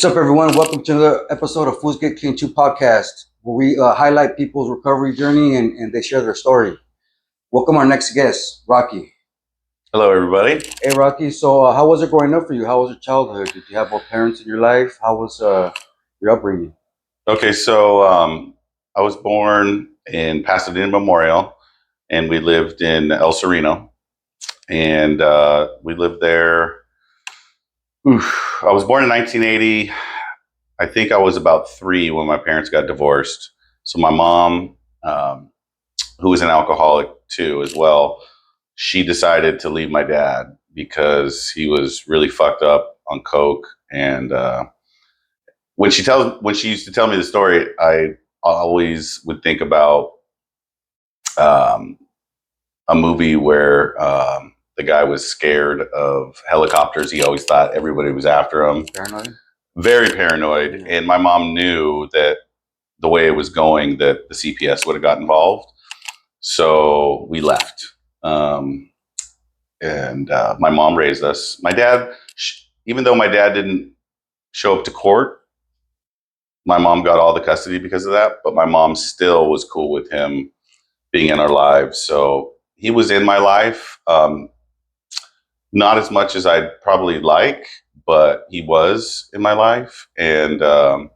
What's up, everyone? Welcome to another episode of Fools Get Clean 2 podcast, where we highlight people's recovery journey and they share their story. Welcome our next guest, Rocky. Hello, everybody. Hey, Rocky. So, how was it growing up for you? How was your childhood? Did you have both parents in your life? How was your upbringing? Okay, so I was born in Pasadena Memorial, and we lived in El Sereno, and we lived there. I was born in 1980. I think I was about 3 when my parents got divorced. So my mom, who was an alcoholic too, as well, she decided to leave my dad because he was really fucked up on coke. And when she used to tell me the story, I always would think about um, a movie where the guy was scared of helicopters. He always thought everybody was after him. Paranoid? Very paranoid. Yeah. And my mom knew that the way it was going, that the CPS would have got involved. So we left. And my mom raised us. My dad, even though my dad didn't show up to court, my mom got all the custody because of that. But my mom still was cool with him being in our lives. So he was in my life. Not as much as I'd probably like, but he was in my life. And, to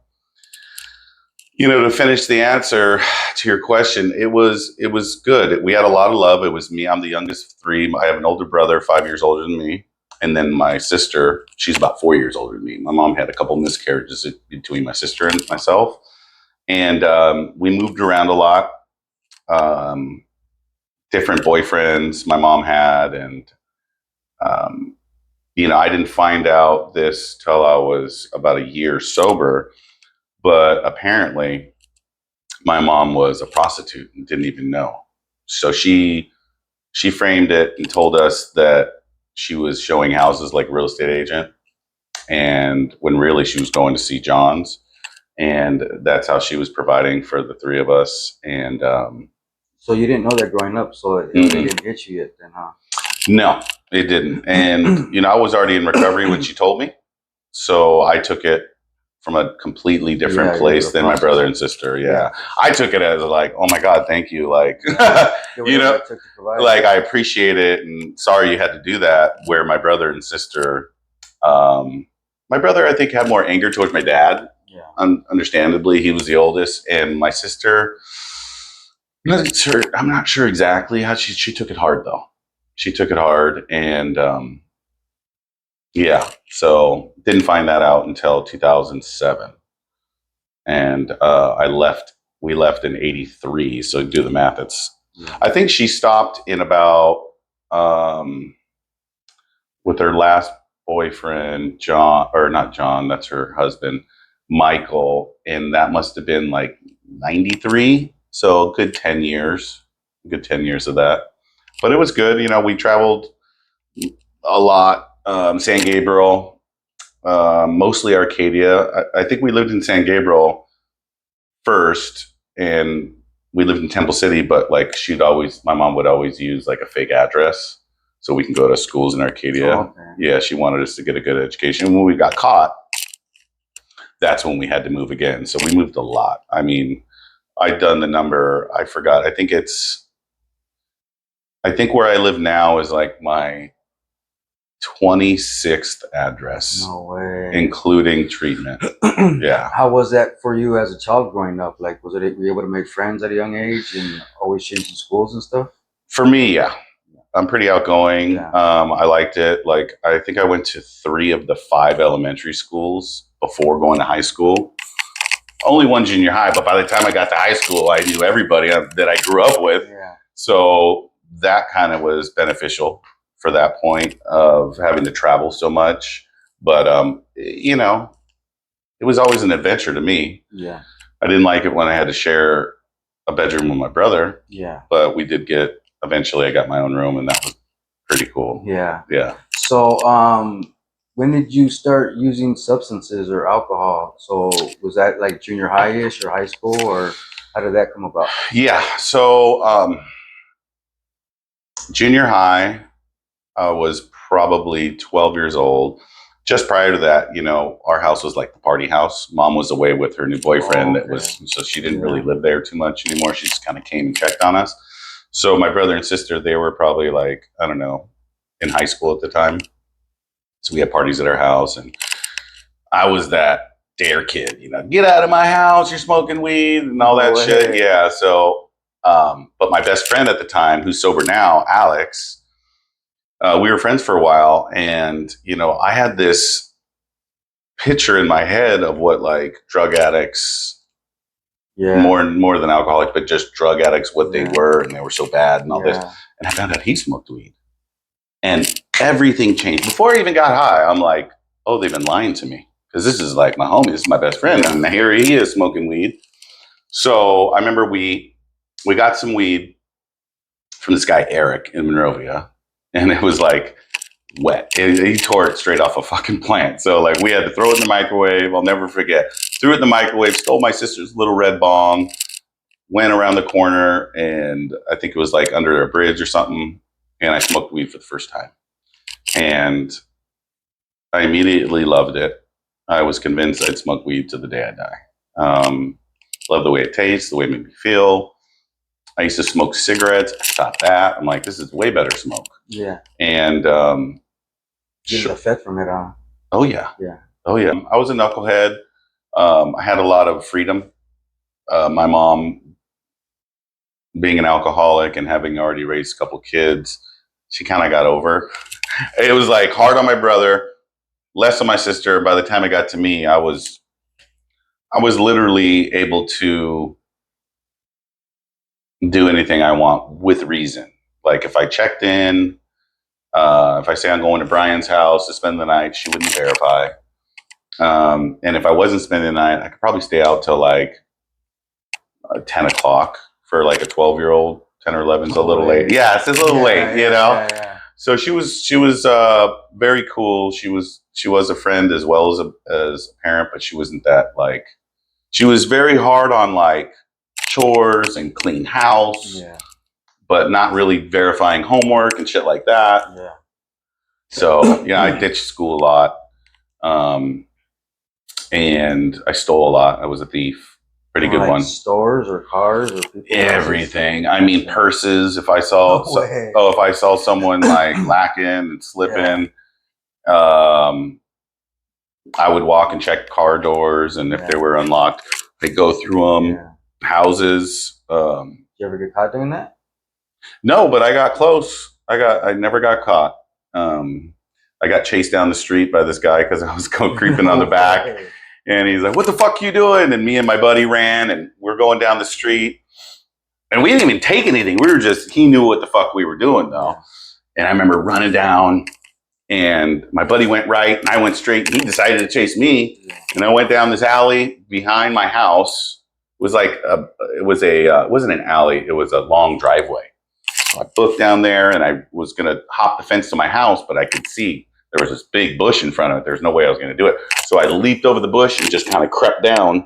finish the answer to your question, it was good. We had a lot of love. It was me. I'm the youngest of 3. I have an older brother, 5 years older than me. And then my sister, she's about 4 years older than me. My mom had a couple miscarriages between my sister and myself. And we moved around a lot. Different boyfriends my mom had. And, I didn't find out this till I was about a year sober. But apparently, my mom was a prostitute and didn't even know. So she framed it and told us that she was showing houses like a real estate agent, and when really she was going to see John's, and that's how she was providing for the 3 of us. And So, you didn't know that growing up, so it didn't hit you yet then, huh? No, it didn't. And I was already in recovery when she told me, so I took it from a completely different place than my brother and sister. Yeah. I took it as like, oh my God, thank you. Like, like I appreciate it. And sorry you had to do that. Where my brother and sister, my brother, I think, had more anger towards my dad. Yeah. Understandably, he was the oldest. And my sister, I'm not sure exactly how she took it hard though. She took it hard. And, yeah, so didn't find that out until 2007, and we left in 83. So do the math. I think she stopped in about with her last boyfriend, John, or not John. That's her husband, Michael, and that must have been like 93. So good 10 years, of that. But it was good. We traveled a lot. San Gabriel, mostly Arcadia. I think we lived in San Gabriel first, and we lived in Temple City, but like my mom would always use like a fake address so we can go to schools in Arcadia. Oh, okay. Yeah, she wanted us to get a good education. When we got caught, that's when we had to move again. So we moved a lot. I mean, I'd done the number, I forgot. I think where I live now is like my 26th address. No way. Including treatment. Yeah. How was that for you as a child growing up? Like, were you able to make friends at a young age and always changing schools and stuff? For me, yeah. I'm pretty outgoing. Yeah. I liked it. Like, I think I went to 3 of the 5 elementary schools before going to high school. Only 1 junior high, but by the time I got to high school, I knew everybody that I grew up with. Yeah. So that kind of was beneficial for that point of having to travel so much. But, it was always an adventure to me. Yeah. I didn't like it when I had to share a bedroom with my brother. Yeah. But eventually I got my own room, and that was pretty cool. Yeah. Yeah. So, when did you start using substances or alcohol? So was that like junior high-ish or high school, or how did that come about? Yeah. So, junior high, I was probably 12 years old. just prior to that, you know, our house was like the party house. Mom was away with her new boyfriend. That was, so she didn't really live there too much anymore. She just kind of came and checked on us. So my brother and sister, they were probably like, I don't know, in high school at the time. So we had parties at our house, and I was that dare kid, you know, get out of my house, you're smoking weed and all that shit. Yeah. So, but my best friend at the time, who's sober now, Alex, we were friends for a while, and you know, I had this picture in my head of what like drug addicts, more than alcoholics, but just drug addicts, what they were, and they were so bad and all this. And I found out he smoked weed, and everything changed. Before I even got high, I'm like, oh, they've been lying to me, because this is like my homie, this is my best friend, and here he is smoking weed. So I remember we got some weed from this guy Eric in Monrovia, and it was like wet. He tore it straight off a fucking plant. So like we had to throw it in the microwave. I'll never forget. Threw it in the microwave, stole my sister's little red bong, went around the corner, and I think it was like under a bridge or something, and I smoked weed for the first time. And I immediately loved it. I was convinced I'd smoke weed to the day I die. Love the way it tastes, the way it made me feel. I used to smoke cigarettes. I stopped that. I'm like, this is way better smoke. Yeah. And get the effect from it on. Oh yeah. Yeah. Oh yeah. I was a knucklehead. I had a lot of freedom. My mom, being an alcoholic and having already raised a couple kids, she kind of got over. It was like hard on my brother, less on my sister. By the time it got to me, I was literally able to do anything I want with reason. Like if I checked in, if I say I'm going to Brian's house to spend the night, she wouldn't verify. And if I wasn't spending the night, I could probably stay out till like 10 o'clock for like a 12-year-old. 10 or 11 is a little late. Yeah, it's a little late, you know? Yeah. So she was very cool. She was a friend as well as a parent, but she wasn't that like, she was very hard on like chores and clean house, but not really verifying homework and shit like that. Yeah. So yeah, I ditched school a lot, and I stole a lot. I was a thief. Pretty good one. Stores or cars or people? Everything. I mean, purses. If I saw, if I saw someone like lacking and slipping, I would walk and check car doors, and if they were unlocked, I'd go through them. Yeah. Houses. Did you ever get caught doing that? No, but I got close. I never got caught. I got chased down the street by this guy because I was creeping on the back. And he's like, what the fuck you doing? And me and my buddy ran, and we're going down the street. And we didn't even take anything. We were just, he knew what the fuck we were doing, though. Yeah. And I remember running down, and my buddy went right, and I went straight. And he decided to chase me. Yeah. And I went down this alley behind my house. It was like, it wasn't an alley. It was a long driveway. So I booked down there, and I was going to hop the fence to my house, but I could see there was this big bush in front of it. There's no way I was going to do it. So I leaped over the bush and just kind of crept down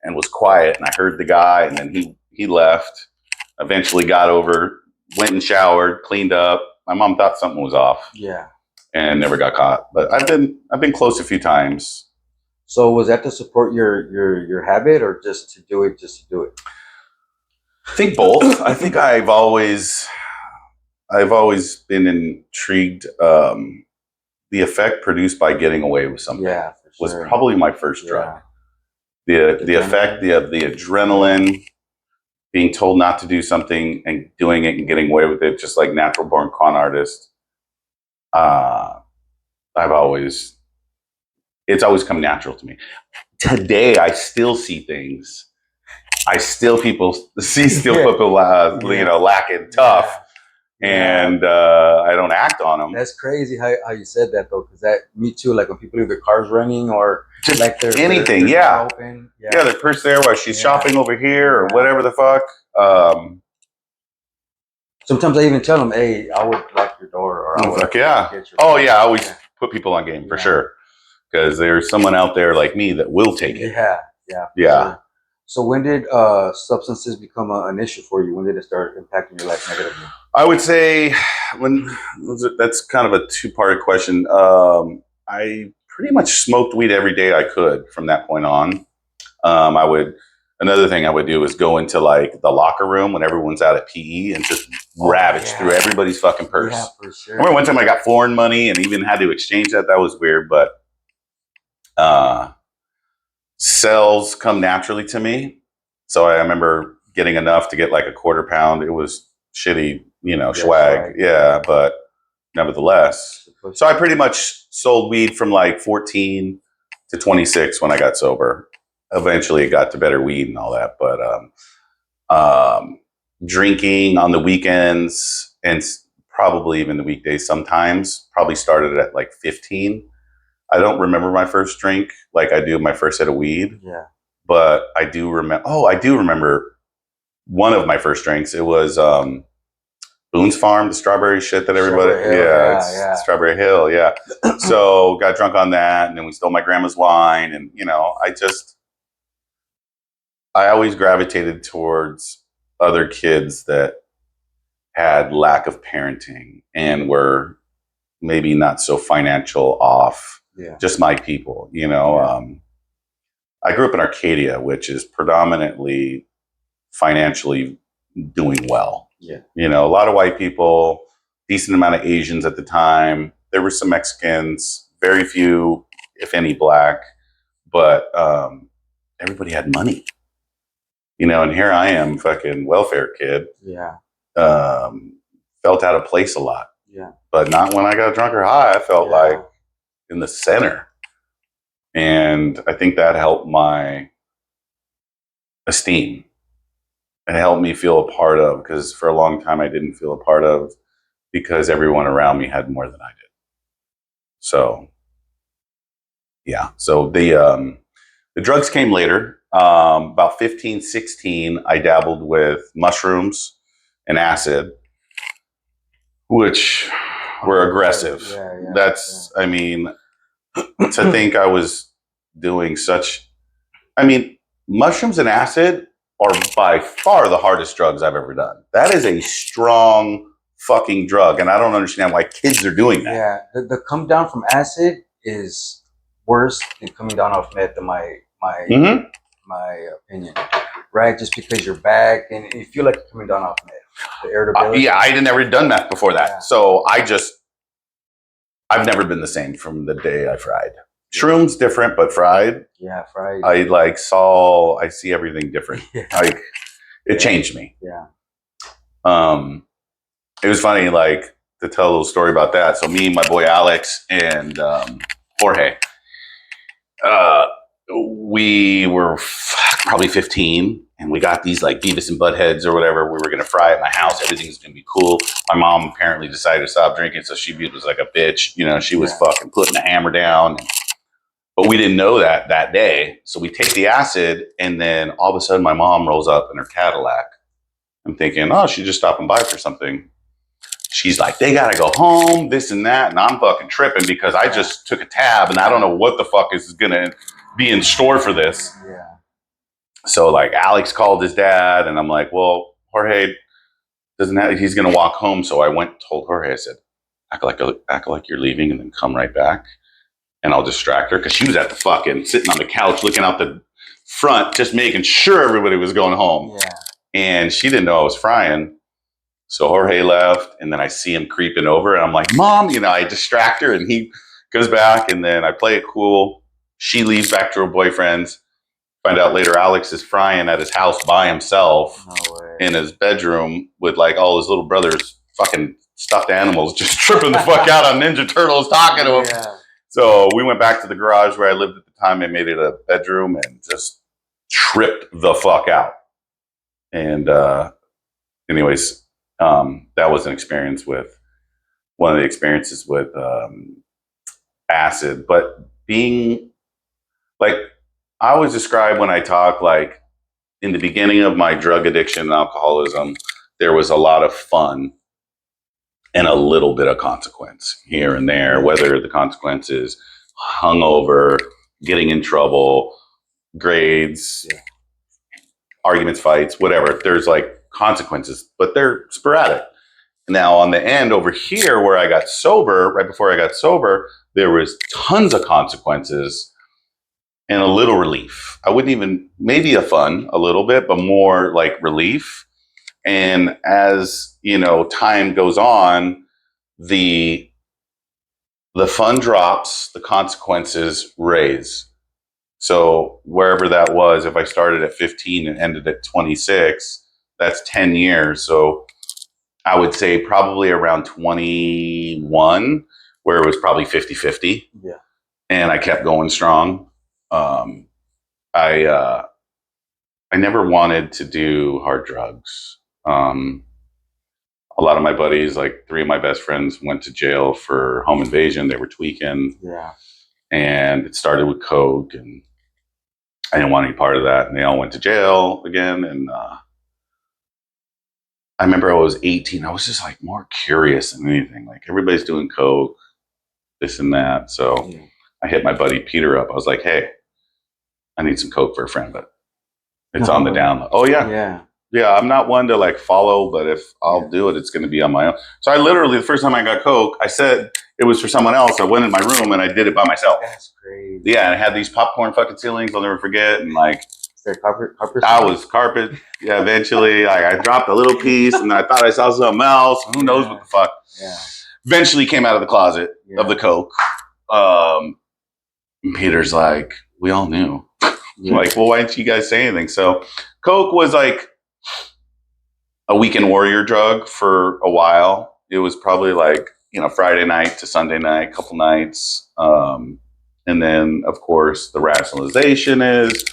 and was quiet. And I heard the guy, and then he left. Eventually got over, went and showered, cleaned up. My mom thought something was off. Yeah. And never got caught. But I've been close a few times. So was that to support your habit, or just to do it? I think both. I think I've always been intrigued. The effect produced by getting away with something was probably my first drug. The effect of the adrenaline, being told not to do something and doing it and getting away with it, just like natural born con artist. It's always come natural to me. Today, I still see things. People, lacking tough. Yeah. And I don't act on them. That's crazy how you said that, though, because me too. Like when people leave their cars running, or just like anything, open. Yeah, their purse there while she's shopping over here, or whatever the fuck. Sometimes I even tell them, "Hey, I would lock your door," or "I would get your phone." I always put people on game for sure, because there's someone out there like me that will take it. Yeah. Sure. So when did substances become an issue for you? When did it start impacting your life negatively? I would say that's kind of a two-part question. I pretty much smoked weed every day I could from that point on. Another thing I would do is go into like the locker room when everyone's out at PE and just ravage through everybody's fucking purse. Yeah, for sure. I remember one time I got foreign money and even had to exchange that. That was weird, but cells come naturally to me. So I remember getting enough to get like a quarter pound. It was shitty, swag. Yeah, but nevertheless. So I pretty much sold weed from like 14 to 26 when I got sober. Eventually it got to better weed and all that. But drinking on the weekends and probably even the weekdays sometimes probably started at like 15. I don't remember my first drink like I do my first hit of weed. Yeah. But I do remember. Oh, I do remember one of my first drinks. It was Boone's Farm, the strawberry shit that everybody. Strawberry Hill. Yeah. So got drunk on that, and then we stole my grandma's wine, and I always gravitated towards other kids that had lack of parenting and were maybe not so financial off. Yeah. Just my people, I grew up in Arcadia, which is predominantly financially doing well. Yeah. A lot of white people, decent amount of Asians at the time. There were some Mexicans, very few, if any, black, but everybody had money. And here I am, fucking welfare kid. Yeah. Felt out of place a lot. Yeah. But not when I got drunk or high. I felt like in the center. And I think that helped my esteem. It helped me feel a part of, because for a long time I didn't feel a part of because everyone around me had more than I did. So, yeah. So the drugs came later. About 15, 16, I dabbled with mushrooms and acid, which were aggressive. I mean, to think I was doing mushrooms and acid are by far the hardest drugs I've ever done. That is a strong fucking drug, and I don't understand why kids are doing that. Yeah, the come down from acid is worse than coming down off meth, in my opinion. Right, just because you're back and you feel like you're coming down off meth. The irritability. I had never done meth before that, so I've never been the same from the day I fried. Shrooms different, but fried. Yeah, fried. I see everything different. Yeah. It changed me. Yeah. It was funny, like, to tell a little story about that. So me, my boy Alex, and Jorge, we were probably 15, and we got these like Beavis and Buttheads or whatever. We were gonna fry at my house. Everything's gonna be cool. My mom apparently decided to stop drinking, so she was like a bitch. She was fucking putting the hammer down. But we didn't know that day. So we take the acid, and then all of a sudden my mom rolls up in her Cadillac. I'm thinking, oh, she's just stopping by for something. She's like, they gotta go home, this and that. And I'm fucking tripping because I just took a tab and I don't know what the fuck is gonna be in store for this. Yeah. So like Alex called his dad, and I'm like, well, Jorge he's gonna walk home. So I went and told Jorge, I said, act like you're leaving and then come right back. And I'll distract her, because she was at the fucking sitting on the couch looking out the front, just making sure everybody was going home. Yeah. And she didn't know I was frying. So Jorge left, and then I see him creeping over, and I'm like, Mom, I distract her, and he goes back, and then I play it cool. She leaves back to her boyfriend's. Find out later Alex is frying at his house by himself in his bedroom with like all his little brother's fucking stuffed animals just tripping the fuck out on Ninja Turtles talking to him. Yeah. So we went back to the garage where I lived at the time and made it a bedroom and just tripped the fuck out. And anyways, that was an experience with one of the experiences with acid. But being like, I always describe when I talk, like in the beginning of my drug addiction and alcoholism, there was a lot of fun and a little bit of consequence here and there, whether the consequence is hungover, getting in trouble, grades, arguments, fights, whatever. There's like consequences, but they're sporadic. Now on the end over here where I got sober, right before I got sober, there was tons of consequences and a little relief. I wouldn't even, maybe a little bit, but more like relief. And as, time goes on, the fun drops, the consequences raise. So wherever that was, if I started at 15 and ended at 26, that's 10 years. So I would say probably around 21, where it was probably 50-50. Yeah. And I kept going strong. I never wanted to do hard drugs. A lot of my buddies, like 3 of my best friends, went to jail for home invasion. They were tweaking. Yeah. And it started with coke, and I didn't want any part of that. And they all went to jail again. And I remember I was 18. I was just like more curious than anything. Like everybody's doing coke, this and that. So I hit my buddy Peter up. I was like, hey, I need some coke for a friend, but it's on the down. Oh, yeah. Yeah. Yeah, I'm not one to like follow, but if I'll do it, it's going to be on my own. So I literally, the first time I got coke, I said it was for someone else. I went in my room and I did it by myself. That's crazy. Yeah, and I had these popcorn fucking ceilings I'll never forget. And like, carpet I was carpet. Yeah, eventually I dropped a little piece and I thought I saw something else. Who knows what the fuck. Yeah. Eventually came out of the closet of the coke. Peter's like, we all knew. Like, well, why didn't you guys say anything? So coke was like a weekend warrior drug for a while. It was probably like, Friday night to Sunday night, couple nights. And then, of course, the rationalization is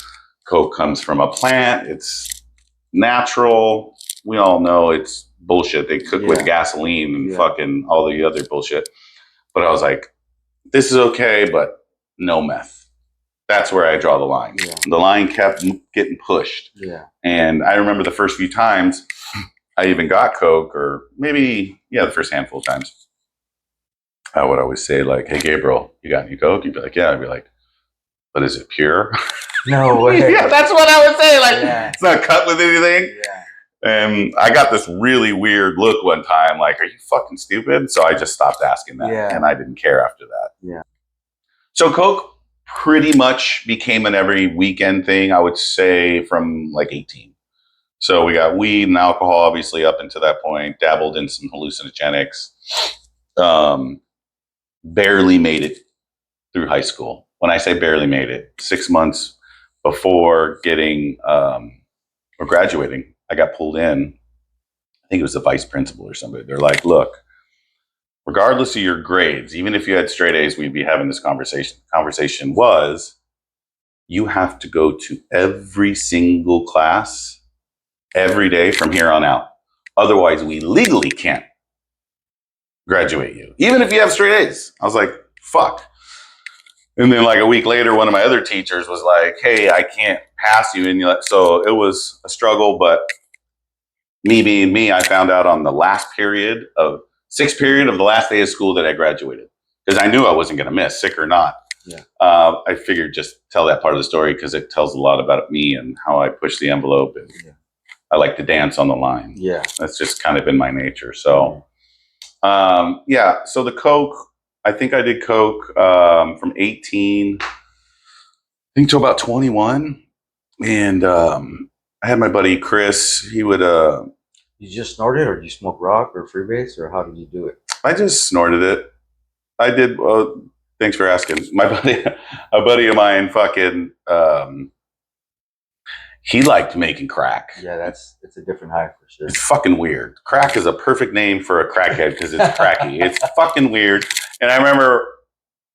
coke comes from a plant. It's natural. We all know it's bullshit. They cook with gasoline and fucking all the other bullshit. But I was like, this is okay, but no meth. That's where I draw the line. Yeah. The line kept getting pushed. Yeah. And I remember the first few times I even got coke, or maybe, the first handful of times, I would always say like, hey, Gabriel, you got any coke? You'd be like, yeah. I'd be like, but is it pure? No way. Yeah, that's what I would say. Like, it's not cut with anything. Yeah. And I got this really weird look one time, like, are you fucking stupid? So I just stopped asking that. Yeah. And I didn't care after that. Yeah. So coke pretty much became an every weekend thing, I would say, from like 18. So we got weed and alcohol, obviously, up until that point, dabbled in some hallucinogenics. Barely made it through high school. When I say barely made it, 6 months before getting or graduating, I got pulled in. I think it was the vice principal or somebody. They're like, look, regardless of your grades, even if you had straight A's, we'd be having this conversation. Conversation was, you have to go to every single class every day from here on out. Otherwise, we legally can't graduate you, even if you have straight A's. I was like, fuck. And then like a week later, one of my other teachers was like, hey, I can't pass you. And so it was a struggle, but me being me, I found out on the sixth period of the last day of school that I graduated, because I knew I wasn't going to miss, sick or not. Yeah. I figured just tell that part of the story because it tells a lot about me and how I push the envelope. And I like to dance on the line. Yeah. That's just kind of in my nature. So, so the coke, I think I did coke from 18, I think, to about 21. And I had my buddy Chris. He would... You just snorted, or did you smoke rock or freebase, or how did you do it? I just snorted it. I did... thanks for asking. A buddy of mine fucking... he liked making crack. Yeah, it's a different high for sure. It's fucking weird. Crack is a perfect name for a crackhead because it's cracky. It's fucking weird. And I remember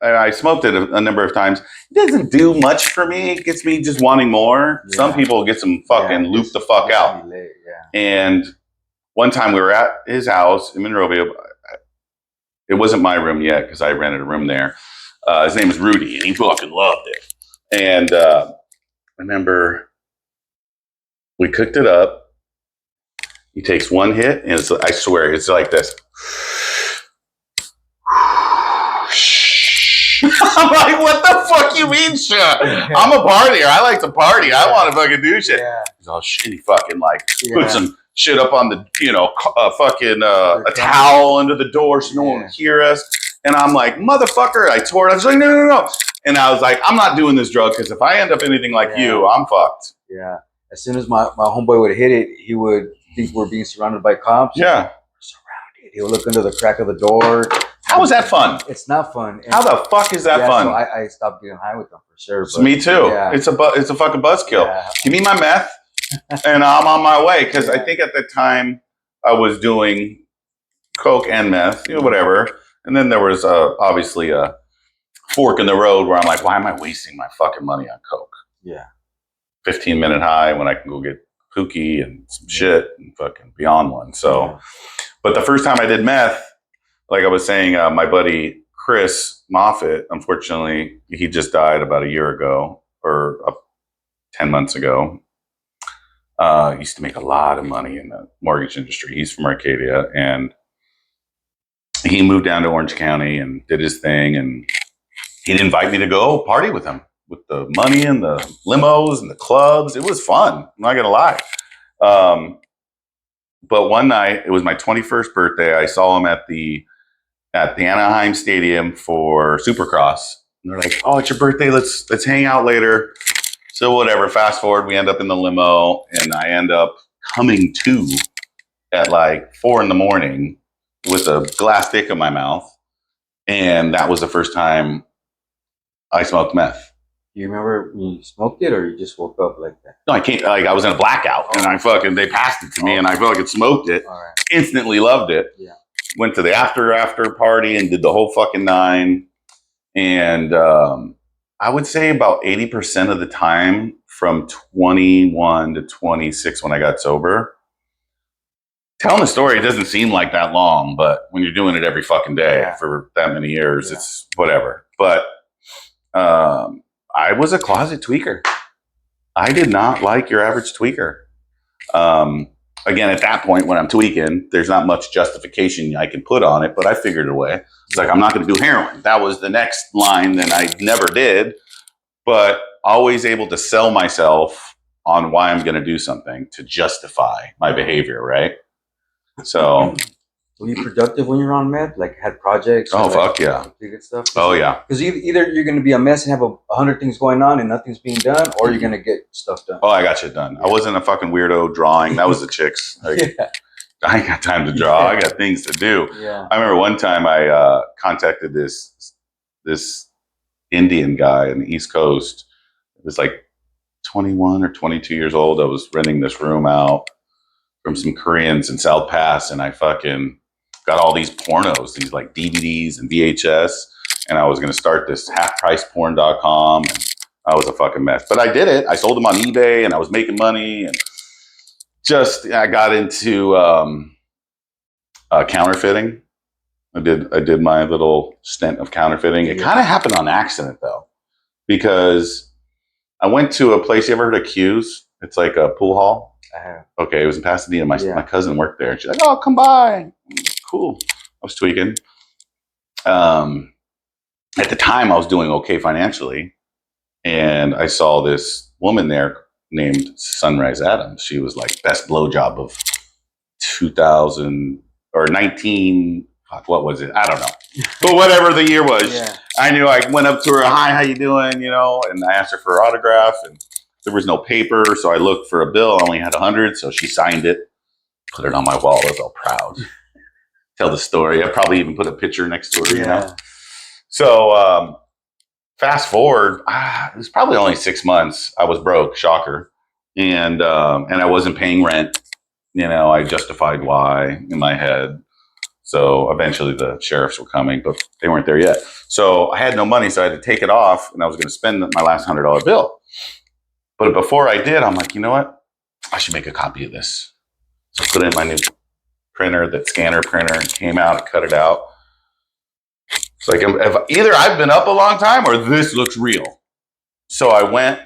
I smoked it a number of times. It doesn't do much for me. It gets me just wanting more. Yeah. Some people get some fucking loop the fuck out. Yeah. And one time we were at his house in Monrovia. It wasn't my room yet because I rented a room there. His name was Rudy, and he fucking loved it. And I remember we cooked it up. He takes one hit, and I swear, it's like this. I'm like, what the fuck you mean, shit? I'm a partier. I like to party. I want to fucking do shit. Yeah. He's all shitty fucking like, put some shit up on the, a towel under the door so no one would hear us. And I'm like, motherfucker, I tore it. I was like, no. And I was like, I'm not doing this drug because if I end up anything like you, I'm fucked. Yeah. As soon as my homeboy would hit it, he would think we're being surrounded by cops. Yeah. We're surrounded. He would look under the crack of the door. How is that fun? It's not fun. How the fuck is that fun? So I stopped getting high with them for sure. But, me too. Yeah. It's a fucking buzzkill. Yeah. Give me my meth and I'm on my way. Because I think at the time I was doing coke and meth, whatever. And then there was obviously a fork in the road where I'm like, why am I wasting my fucking money on coke? Yeah. 15-minute high when I can go get Pookie and some shit and fucking beyond one. So, but the first time I did meth, like I was saying, my buddy Chris Moffitt, unfortunately, he just died about a year ago or 10 months ago. Used to make a lot of money in the mortgage industry. He's from Arcadia, and he moved down to Orange County and did his thing. And he'd invite me to go party with him with the money and the limos and the clubs. It was fun. I'm not going to lie. But one night, it was my 21st birthday. I saw him at the Anaheim Stadium for Supercross. And they're like, oh, it's your birthday. Let's hang out later. So whatever, fast forward, we end up in the limo and I end up coming to at like 4 a.m. with a glass stick in my mouth. And that was the first time I smoked meth. Do you remember when you smoked it or you just woke up like that? No, I can't. Like I was in a blackout and they passed it to me and I fucking smoked it. All right. Instantly loved it. Yeah. Went to the after party and did the whole fucking 9. And I would say about 80% of the time from 21 to 26 when I got sober. Telling the story, it doesn't seem like that long, but when you're doing it every fucking day for that many years, it's whatever. But I was a closet tweaker. I did not like your average tweaker. Again, at that point, when I'm tweaking, there's not much justification I can put on it, but I figured it away. It's like, I'm not going to do heroin. That was the next line that I never did, but always able to sell myself on why I'm going to do something to justify my behavior, right? So... Were you productive when you were on meth? Like had projects? Oh, fuck yeah. Completed stuff? Oh, yeah. Because either you're going to be a mess and have 100 things going on and nothing's being done, or you're going to get stuff done. Oh, I got shit done. I wasn't a fucking weirdo drawing. That was the chicks. Like, I ain't got time to draw. I got things to do. Yeah. I remember one time I contacted this Indian guy on the East Coast. It was like 21 or 22 years old. I was renting this room out from some Koreans in South Pass, and I fucking got all these pornos, these like DVDs and VHS, and I was going to start this halfpriceporn.com, and I was a fucking mess. But I did it. I sold them on eBay, and I was making money, and I got into counterfeiting. I did my little stint of counterfeiting. It kind of happened on accident, though, because I went to a place. You ever heard of Q's? It's like a pool hall. Okay, it was in Pasadena. My cousin worked there. She's like, oh, come by. Cool. I was tweaking. At the time, I was doing okay financially. And I saw this woman there named Sunrise Adams. She was like best blowjob of 2000 or 19. Fuck, what was it? I don't know. But whatever the year was, I knew. I went up to her. Hi, how you doing? And I asked her for her autograph. And there was no paper, so I looked for a bill. I only had 100, so she signed it, put it on my wall. I was all proud. Tell the story. I probably even put a picture next to her, you know? So fast forward, it was probably only 6 months. I was broke, shocker. And I wasn't paying rent. I justified why in my head. So eventually the sheriffs were coming, but they weren't there yet. So I had no money, so I had to take it off, and I was going to spend my last $100 bill. But before I did, I'm like, you know what? I should make a copy of this. So I put it in my new printer, that scanner printer, and came out and cut it out. It's like, either I've been up a long time or this looks real. So I went,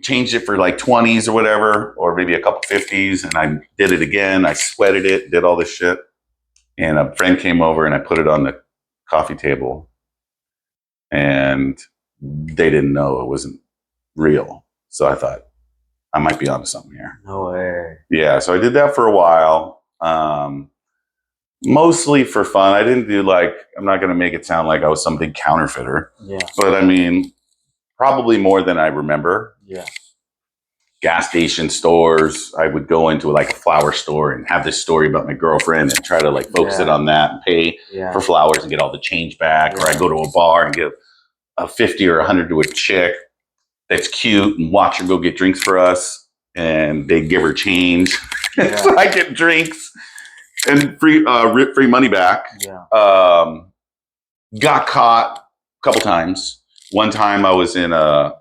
changed it for like 20s or whatever, or maybe a couple 50s, and I did it again. I sweated it, did all this shit. And a friend came over and I put it on the coffee table. And they didn't know it wasn't real. So I thought, I might be onto something here. No way. Yeah, so I did that for a while. Mostly for fun. I didn't do I'm not going to make it sound like I was some big counterfeiter. Yeah. But I mean, probably more than I remember. Yeah. Gas station stores. I would go into a flower store and have this story about my girlfriend and try to focus it on that and pay for flowers and get all the change back. Or I go to a bar and give a 50 or 100 to a chick that's cute and watch her go get drinks for us. And they give her change. Yeah. So I get drinks and free money back. Yeah. Got caught a couple times. One time I was in a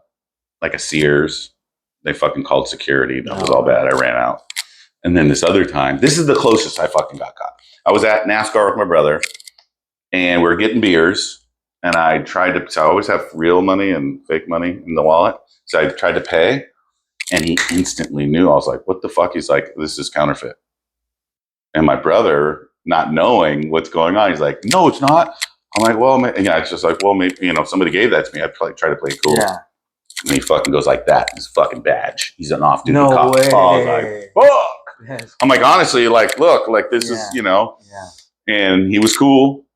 Sears. They fucking called security. That was all bad. I ran out. And then this other time, this is the closest I fucking got caught. I was at NASCAR with my brother, and we were getting beers. And I tried to, so I always have real money and fake money in the wallet. So I tried to pay, and he instantly knew. I was like, what the fuck? He's like, this is counterfeit. And my brother, not knowing what's going on, he's like, no, it's not. I'm like, well, it's just like, well, maybe, if somebody gave that to me, I'd probably try to play it cool. Yeah. And he fucking goes like that. His fucking badge. He's an off-duty cop. Way. I was like, fuck. Yes. I'm like, honestly, look, this is, Yeah. And he was cool.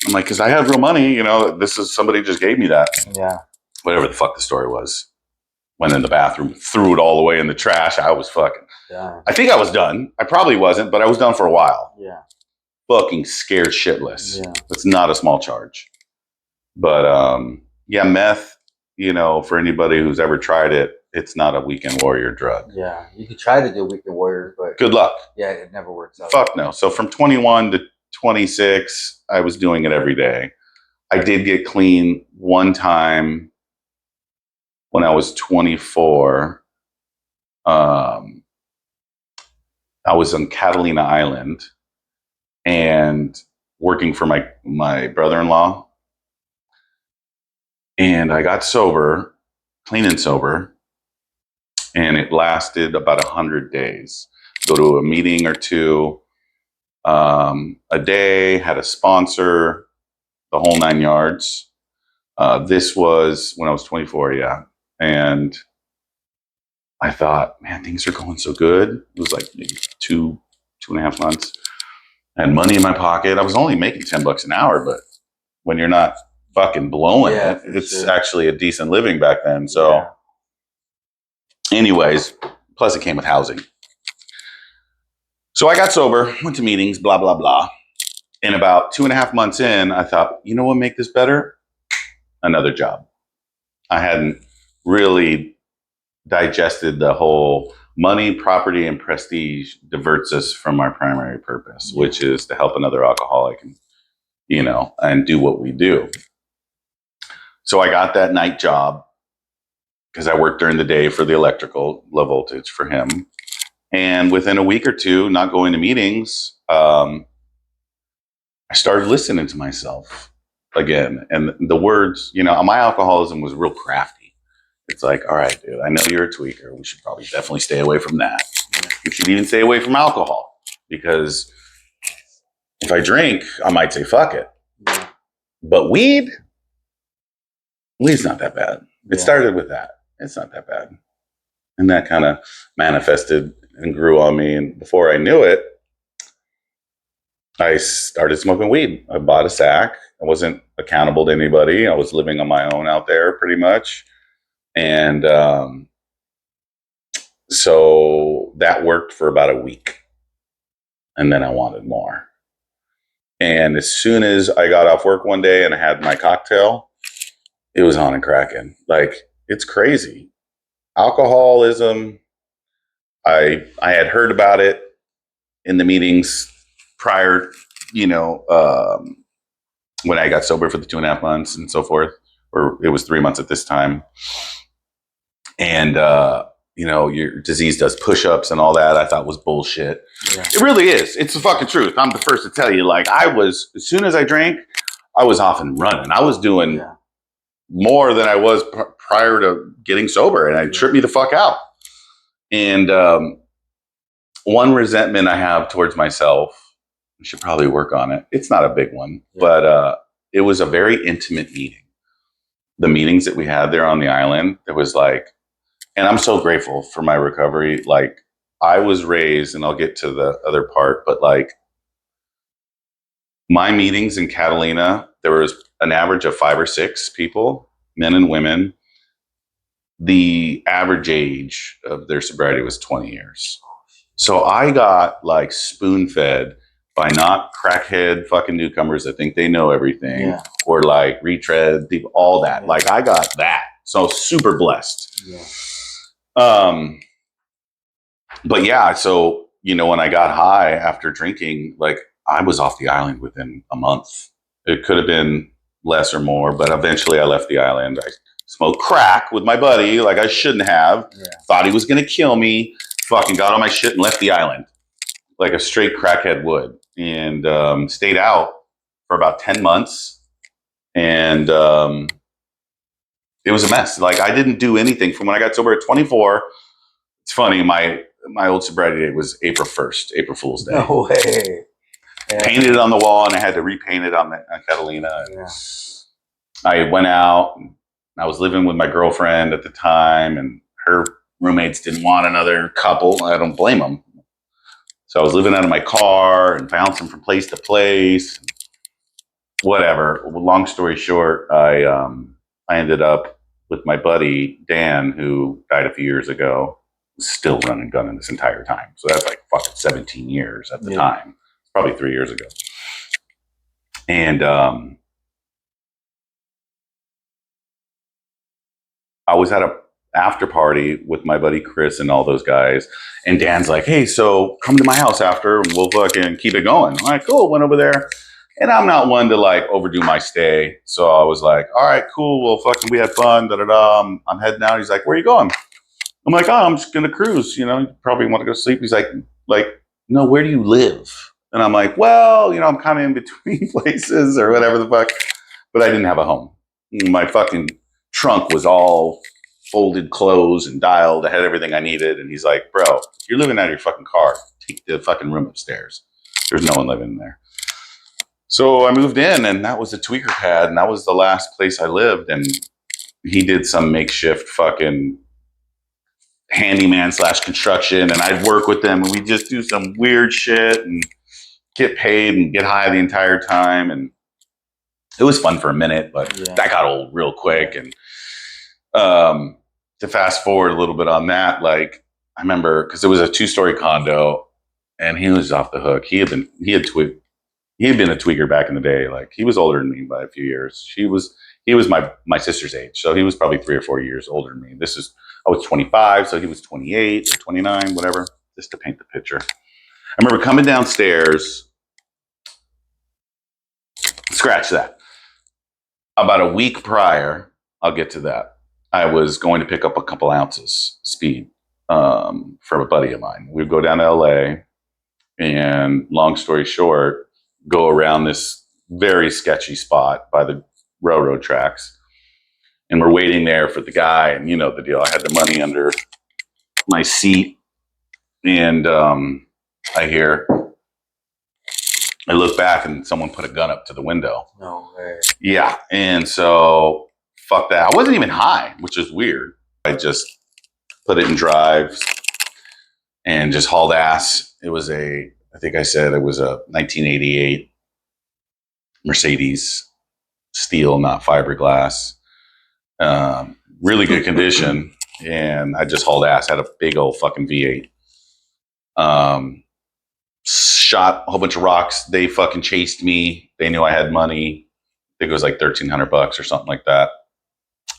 I'm like, because I have real money, this is somebody just gave me that. Yeah. Whatever the fuck the story was. Went in the bathroom, threw it all away in the trash. I was fucking. Yeah. I think I was done. I probably wasn't, but I was done for a while. Yeah. Fucking scared shitless. Yeah. It's not a small charge. But meth, for anybody who's ever tried it, it's not a weekend warrior drug. Yeah. You could try to do weekend warrior, but good luck. Yeah, it never works out. Fuck no. So from 21 to 26, I was doing it every day. I did get clean one time when I was 24. I was on Catalina Island and working for my brother-in-law. And I got sober, clean and sober, and it lasted about 100 days. Go to a meeting or two a day, had a sponsor, the whole 9 yards. This was when I was 24, yeah. And I thought, man, things are going so good. It was maybe 2.5 months. I had money in my pocket. I was only making $10 an hour, but when you're not fucking blowing it, it's actually a decent living back then. So anyways, plus it came with housing. So I got sober, went to meetings, blah, blah, blah. And about 2.5 months in, I thought, you know what make this better? Another job. I hadn't really digested the whole money, property, and prestige diverts us from our primary purpose, which is to help another alcoholic and, and do what we do. So I got that night job because I worked during the day for the electrical, low voltage for him. And within a week or two, not going to meetings, I started listening to myself again. And the words, my alcoholism was real crafty. It's like, all right, dude, I know you're a tweaker. We should probably definitely stay away from that. We should even stay away from alcohol because if I drink, I might say, fuck it. But weed's not that bad. It started with that. It's not that bad. And that kind of manifested and grew on me. And before I knew it, I started smoking weed. I bought a sack. I wasn't accountable to anybody. I was living on my own out there pretty much. And so that worked for about a week. And then I wanted more. And as soon as I got off work one day and I had my cocktail, it was on and cracking. It's crazy. Alcoholism, I had heard about it in the meetings prior, when I got sober for the 2.5 months and so forth, or it was 3 months at this time. And, your disease does push-ups and all that. I thought was bullshit. Yeah. It really is. It's the fucking truth. I'm the first to tell you, as soon as I drank, I was off and running. I was doing more than I was prior to getting sober, and it tripped me the fuck out. And one resentment I have towards myself, I should probably work on it. It's not a big one, but it was a very intimate meeting. The meetings that we had there on the island, it was And I'm so grateful for my recovery. Like, I was raised, and I'll get to the other part, but like my meetings in Catalina, there was an average of 5 or 6 people, men and women. The average age of their sobriety was 20 years. So I got like spoon fed by not crackhead fucking newcomers that think they know everything, or like retread people, all that. Like, I got that. So super blessed. But yeah, so, when I got high after drinking, like, I was off the island within a month. It could have been less or more, but eventually I left the island. I smoked crack with my buddy, like I shouldn't have. Thought he was going to kill me. Fucking got all my shit and left the island like a straight crackhead would. And stayed out for about 10 months. And it was a mess. Like, I didn't do anything from when I got sober at 24. It's funny, my old sobriety date was April 1st, April Fool's Day. No way. Painted it on the wall, and I had to repaint it on Catalina. I went out, and I was living with my girlfriend at the time, and her roommates didn't want another couple. I don't blame them. So I was living out of my car and bouncing from place to place. Whatever. Long story short, I ended up with my buddy Dan, who died a few years ago. Still running gunning this entire time. So that's like fucking 17 years at the time. Probably 3 years ago. And I was at a after party with my buddy Chris and all those guys. And Dan's like, hey, so come to my house after and we'll fucking keep it going. I'm like, cool, went over there. And I'm not one to like overdo my stay. So I was like, all right, cool. Well, fucking we had fun. I'm heading out. He's like, where are you going? I'm like, oh, I'm just going to cruise. You probably want to go to sleep. He's like, no, where do you live? And I'm like, well, I'm kind of in between places or whatever the fuck. But I didn't have a home. My fucking trunk was all folded clothes and dialed. I had everything I needed. And he's like, bro, if you're living out of your fucking car, take the fucking room upstairs. There's no one living in there. So I moved in, and that was a tweaker pad. And that was the last place I lived. And he did some makeshift fucking handyman / construction, and I'd work with them, and we'd just do some weird shit and get paid and get high the entire time. And it was fun for a minute, but that got old real quick. And to fast forward a little bit on that, like, I remember, because it was a 2-story condo, and he was off the hook. He had been a tweaker back in the day. Like, he was older than me by a few years. He was my sister's age, so he was probably 3 or 4 years older than me. I was 25, so he was 28 or 29, whatever, just to paint the picture. I remember coming downstairs, scratch that. About a week prior, I'll get to that, I was going to pick up a couple ounces speed from a buddy of mine. We'd go down to LA, and long story short, go around this very sketchy spot by the railroad tracks. And we're waiting there for the guy, and you know the deal. I had the money under my seat, and I look back, and someone put a gun up to the window. No way. Yeah, and so fuck that. I wasn't even high, which is weird. I just put it in drive and just hauled ass. It was I think I said it was a 1988 Mercedes, steel, not fiberglass. Really good condition, and I just hauled ass. Had a big old fucking V8. Shot a whole bunch of rocks. They fucking chased me. They knew I had money. I think it was like $1,300 or something like that.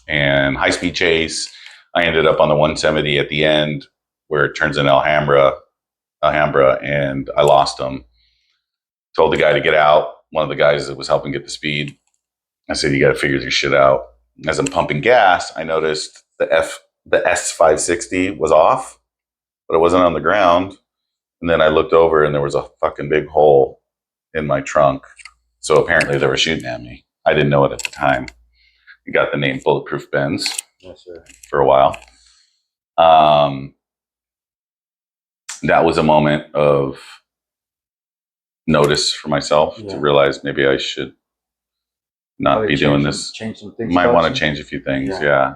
And high speed chase. I ended up on the 170 at the end, where it turns in Alhambra, and I lost them. Told the guy to get out. One of the guys that was helping get the speed. I said, you got to figure this shit out. As I'm pumping gas, I noticed the S560 was off, but it wasn't on the ground. And then I looked over, and there was a fucking big hole in my trunk. So apparently they were shooting at me. I didn't know it at the time. You got the name Bulletproof Benz. Yes, sir. For a while. That was a moment of notice for myself to realize maybe I should not be doing this. Change some things. Might want to change a few things. Yeah.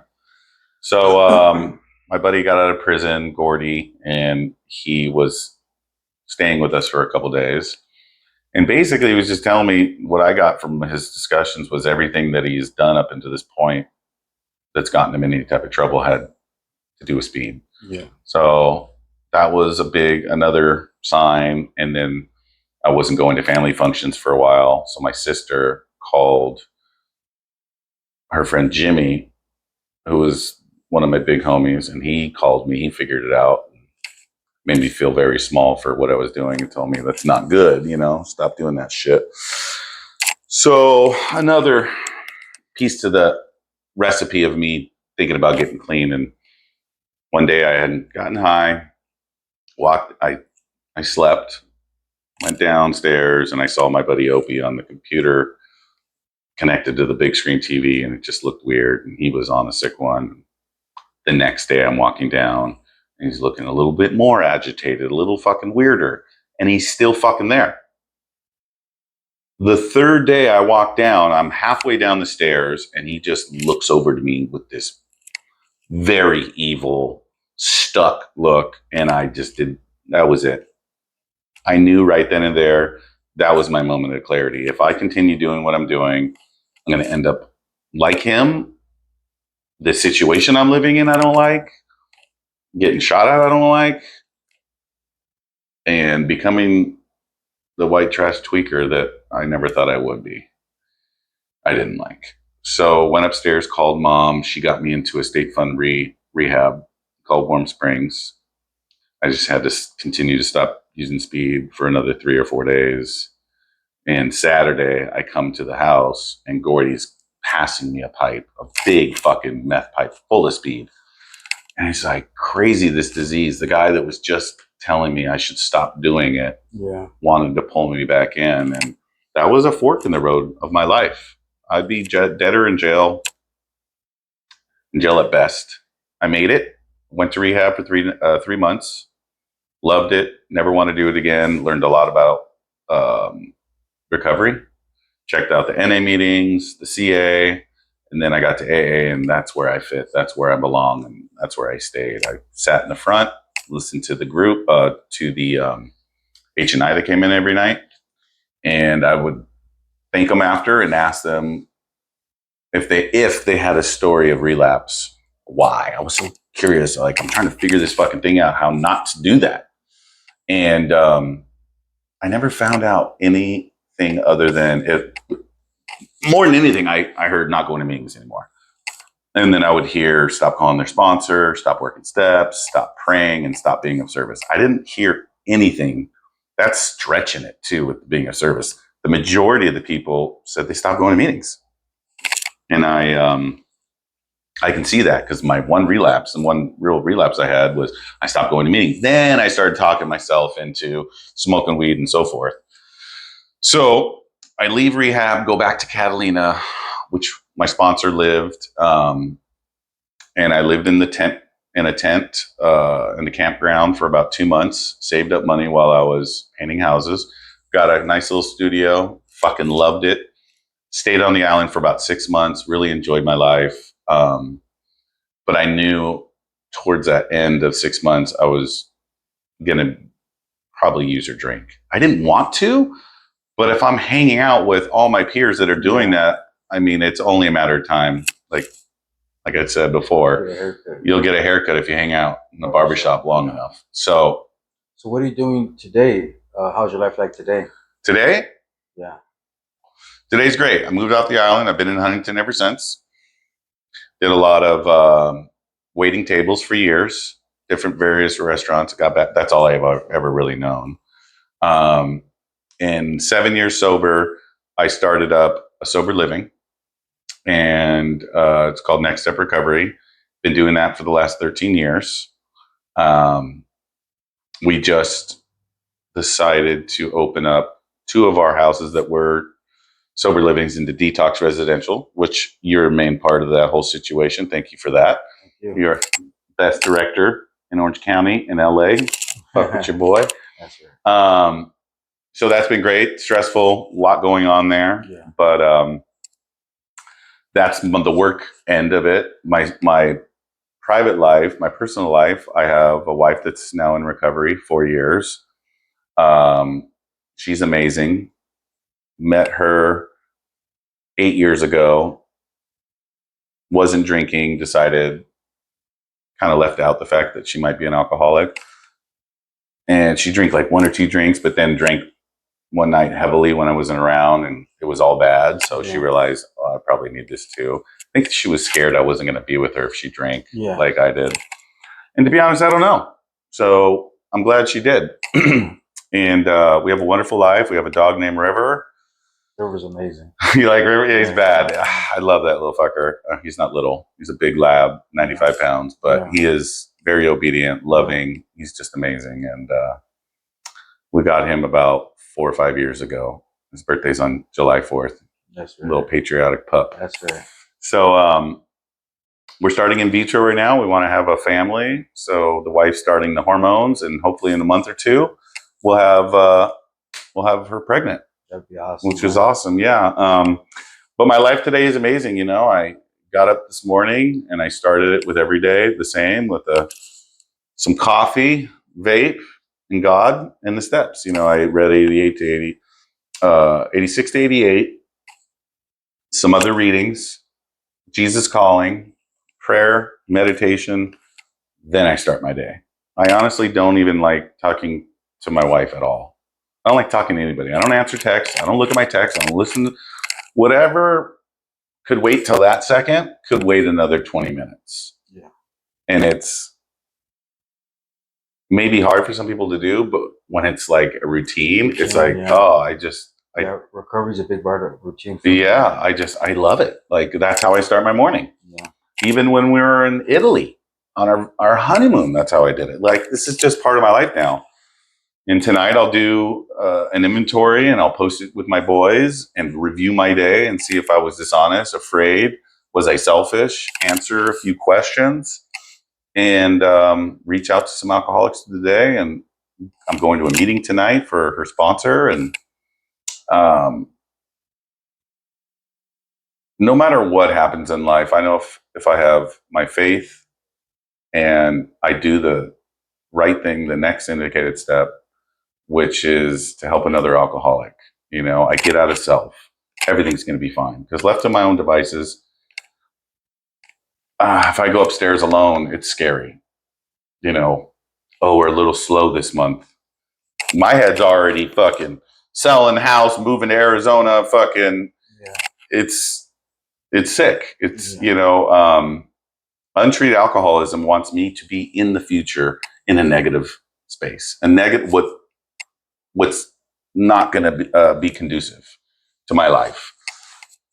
So my buddy got out of prison, Gordy, and he was staying with us for a couple days. And basically, he was just telling me what I got from his discussions was everything that he's done up until this point that's gotten him in any type of trouble had to do with speed. Yeah. So that was another sign. And then I wasn't going to family functions for a while. So my sister called her friend Jimmy, who was one of my big homies, and he called me. He figured it out. Made me feel very small for what I was doing and told me that's not good, stop doing that shit. So another piece to the recipe of me thinking about getting clean. And one day I had gotten high, I slept, went downstairs, and I saw my buddy Opie on the computer connected to the big screen TV, and it just looked weird. And he was on a sick one. The next day I'm walking down, and he's looking a little bit more agitated, a little fucking weirder, and he's still fucking there. The third day I walk down, I'm halfway down the stairs, and he just looks over to me with this very evil, stuck look, and that was it. I knew right then and there, that was my moment of clarity. If I continue doing what I'm doing, I'm going to end up like him. The situation I'm living in, I don't like. Getting shot at, I don't like. And becoming the white trash tweaker that I never thought I would be, I didn't like. So went upstairs, called mom. She got me into a state fund rehab called Warm Springs. I just had to continue to stop using speed for another 3 or 4 days. And Saturday, I come to the house, and Gordy's passing me a pipe, a big fucking meth pipe full of speed. And he's like, crazy, this disease. The guy that was just telling me I should stop doing it wanted to pull me back in. And that was a fork in the road of my life. I'd be deader in jail at best. I made it. Went to rehab for 3 months. Loved it. Never want to do it again. Learned a lot about recovery. Checked out the NA meetings, the CA, and then I got to AA, and that's where I fit. That's where I belong, and that's where I stayed. I sat in the front, listened to the group, to the H&I that came in every night, and I would thank them after and ask them if they had a story of relapse. Why? I was so curious. Like, I'm trying to figure this fucking thing out, how not to do that. And I never found out anything other than it. More than anything, I heard not going to meetings anymore. And then I would hear stop calling their sponsor, stop working steps, stop praying, and stop being of service. I didn't hear anything. That's stretching it too with being of service. The majority of the people said they stopped going to meetings. And I can see that because my one real relapse I had was I stopped going to meetings. Then I started talking myself into smoking weed and so forth. So I leave rehab, go back to Catalina, which my sponsor lived. And I lived in a tent in the campground for about 2 months, saved up money while I was painting houses, got a nice little studio, fucking loved it. Stayed on the island for about 6 months, really enjoyed my life. But I knew towards that end of 6 months, I was going to probably use or drink. I didn't want to, but if I'm hanging out with all my peers that are doing that, I mean, it's only a matter of time. Like I said before, you'll get a haircut if you hang out in the barbershop long enough. So what are you doing today? How's your life like today? Today? Yeah. Today's great. I moved off the island. I've been in Huntington ever since. Did a lot of waiting tables for years, different various restaurants. Got back. That's all I've ever really known. In 7 years sober, I started up a sober living, and it's called Next Step Recovery. Been doing that for the last 13 years. We just decided to open up 2 of our houses that were sober livings into detox residential, which you're a main part of that whole situation. Thank you for that. Thank you. You're best director in Orange County in LA. Fuck with your boy. That's right. So that's been great. Stressful, a lot going on there. Yeah. But that's the work end of it. My private life, my personal life, I have a wife that's now in recovery 4 years. She's amazing. Met her 8 years ago. Wasn't drinking, decided, kind of left out the fact that she might be an alcoholic. And she drank like 1 or 2 drinks, but then drank one night heavily when I wasn't around, and it was all bad. So she realized, oh, I probably need this too. I think she was scared I wasn't going to be with her if she drank like I did. And to be honest, I don't know. So I'm glad she did. And we have a wonderful life. We have a dog named River. River's amazing. You like River? Yeah, he's bad. I love that little fucker. He's not little. He's a big lab, 95 pounds, but he is very obedient, loving. He's just amazing. And we got him about 4 or 5 years ago. His birthday's on July 4th. That's right. Little patriotic pup. That's right. So we're starting in vitro right now. We want to have a family. So the wife's starting the hormones, and hopefully in a month or 2, we'll have her pregnant. That'd be awesome. Which is awesome, yeah. But my life today is amazing. You know, I got up this morning and I started it with every day the same, with some coffee, vape, and God, and the steps. You know, I read 86 to 88, some other readings, Jesus Calling, prayer, meditation. Then I start my day. I honestly don't even like talking to my wife at all. I don't like talking to anybody. I don't answer texts. I don't look at my texts. I don't listen to whatever could wait till that second, could wait another 20 minutes. Yeah. And it's maybe hard for some people to do, but when it's like a routine, it's like, recovery is a big part of routine. I love it. Like, that's how I start my morning. Yeah. Even when we were in Italy on our honeymoon, that's how I did it. Like, this is just part of my life now. And tonight I'll do an inventory, and I'll post it with my boys and review my day and see if I was dishonest, afraid, was I selfish, answer a few questions, and reach out to some alcoholics today. And I'm going to a meeting tonight for her sponsor. And no matter what happens in life, I know if I have my faith and I do the right thing, the next indicated step, which is to help another alcoholic. You know, I get out of self. Everything's going to be fine. Because left to my own devices, if I go upstairs alone, it's scary. You know, oh, we're a little slow this month. My head's already fucking selling house, moving to Arizona, fucking. Yeah. It's sick. It's, you know, untreated alcoholism wants me to be in the future in a negative space. A negative, what's not going to be conducive to my life.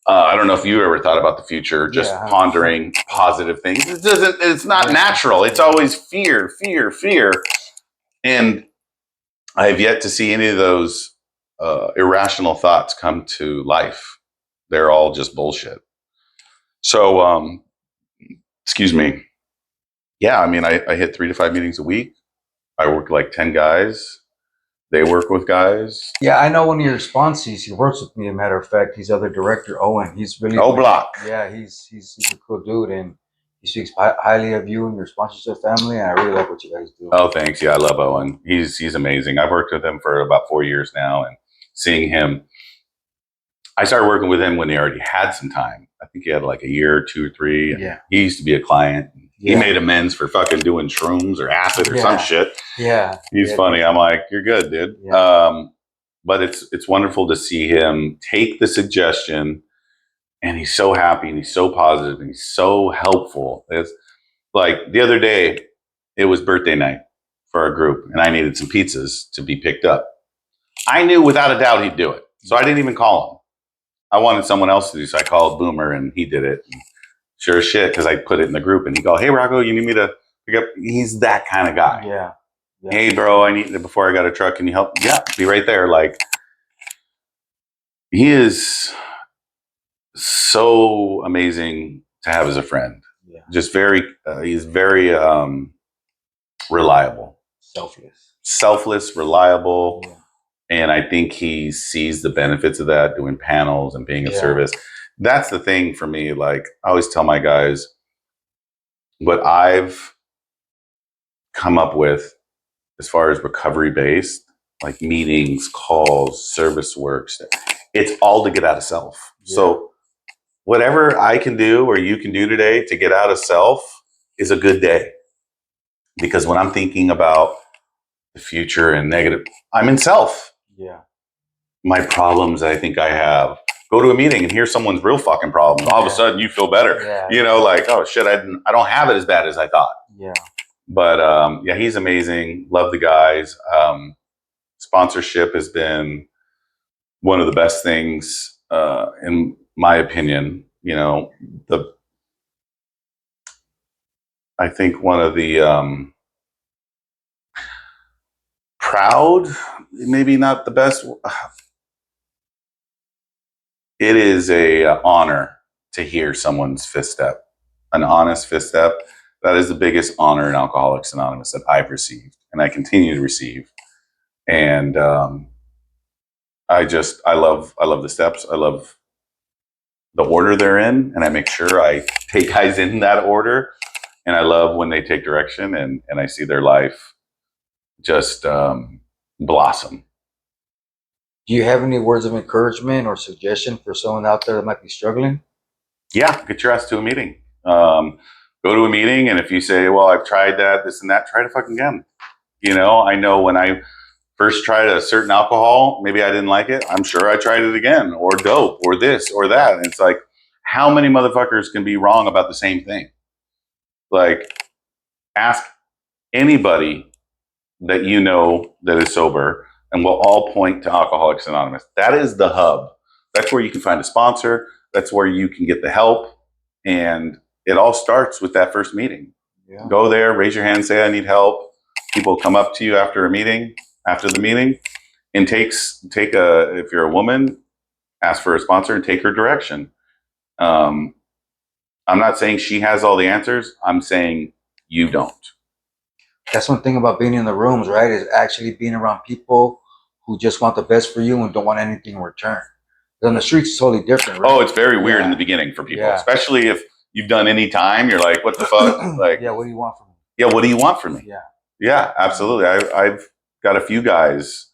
I don't know if you ever thought about the future, just pondering positive things. It's not natural. It's always fear. And I have yet to see any of those irrational thoughts come to life. They're all just bullshit. So, excuse me. Yeah, I mean, I hit 3 to 5 meetings a week. I work like 10 guys. They work with guys. Yeah, I know one of your sponsors. He works with me. As a matter of fact, he's other director, Owen. He's really Block. Yeah, he's a cool dude, and he speaks highly of you and your sponsorship family. And I really like what you guys do. Oh, thanks. Yeah, I love Owen. He's amazing. I've worked with him for about 4 years now, and seeing him, I started working with him when he already had some time. I think he had like a year, 2 or 3. Yeah. He used to be a client. He made amends for fucking doing shrooms or acid or some shit. Yeah. He's funny. I'm like, you're good, dude. Yeah. But it's wonderful to see him take the suggestion, and he's so happy and he's so positive and he's so helpful. It's like the other day, it was birthday night for our group, and I needed some pizzas to be picked up. I knew without a doubt he'd do it. So I didn't even call him. I wanted someone else to do, so I called Boomer, and he did it. And sure as shit, because I put it in the group, and he go, "Hey, Rocco, you need me to pick up?" He's that kind of guy. Yeah. Hey, bro, I need before I got a truck. Can you help? Yeah, be right there. Like, he is so amazing to have as a friend. Yeah. Just he's very reliable, selfless, reliable. Yeah. And I think he sees the benefits of that, doing panels and being of service. That's the thing for me. Like, I always tell my guys, what I've come up with as far as recovery based, like meetings, calls, service works, it's all to get out of self. Yeah. So whatever I can do or you can do today to get out of self is a good day. Because when I'm thinking about the future and negative, I'm in self. Yeah. My problems I think I have. Go to a meeting and hear someone's real fucking problems. All of a sudden you feel better. Yeah, you know, like, oh shit, I don't have it as bad as I thought. Yeah. But yeah, he's amazing. Love the guys. Sponsorship has been one of the best things, in my opinion. You know, I think one of the proud, maybe not the best. It is a honor to hear someone's fifth step, an honest fifth step. That is the biggest honor in Alcoholics Anonymous that I've received, and I continue to receive. And I love the steps. I love the order they're in, and I make sure I take guys in that order. And I love when they take direction and I see their life just blossom. Do you have any words of encouragement or suggestion for someone out there that might be struggling? Yeah, get your ass to a meeting. Go to a meeting, and if you say, well, I've tried that, this and that, try it fucking again. You know, I know when I first tried a certain alcohol, maybe I didn't like it. I'm sure I tried it again, or dope, or this, or that. And it's like, how many motherfuckers can be wrong about the same thing? Like, ask anybody that you know that is sober, and we'll all point to Alcoholics Anonymous. That is the hub. That's where you can find a sponsor. That's where you can get the help. And it all starts with that first meeting. Yeah. Go there, raise your hand, say, I need help. People come up to you after the meeting, and if you're a woman, ask for a sponsor and take her direction. I'm not saying she has all the answers. I'm saying you don't. That's one thing about being in the rooms, right? Is actually being around people who just want the best for you and don't want anything in return. On the streets, it's totally different, right? Oh, it's very weird in the beginning for people, especially if you've done any time. You're like, what the fuck? Like, yeah, what do you want from me? Yeah, what do you want from me? Yeah, absolutely. I've got a few guys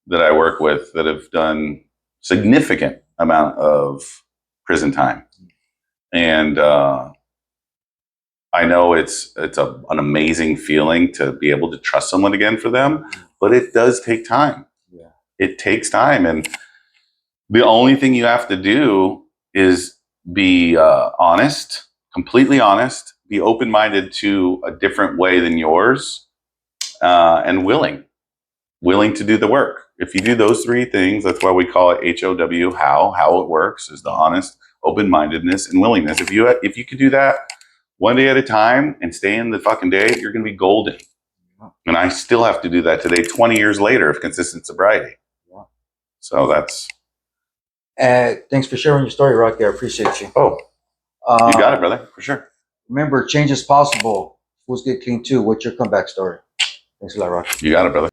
that I work with that have done significant amount of prison time, and I know it's an amazing feeling to be able to trust someone again for them, but it does take time. Yeah, it takes time, and the only thing you have to do is be honest, completely honest, be open-minded to a different way than yours, and willing to do the work. If you do those three things, that's why we call it HOW, how it works, is the honest, open-mindedness, and willingness. If you can do that one day at a time and stay in the fucking day, you're going to be golden. And I still have to do that today, 20 years later, of consistent sobriety. So that's... thanks for sharing your story, Rocky. I appreciate you. Oh, you got it, brother, for sure. Remember, change is possible. Fools get clean too. What's your comeback story? Thanks a lot, Rocky. You got it, brother.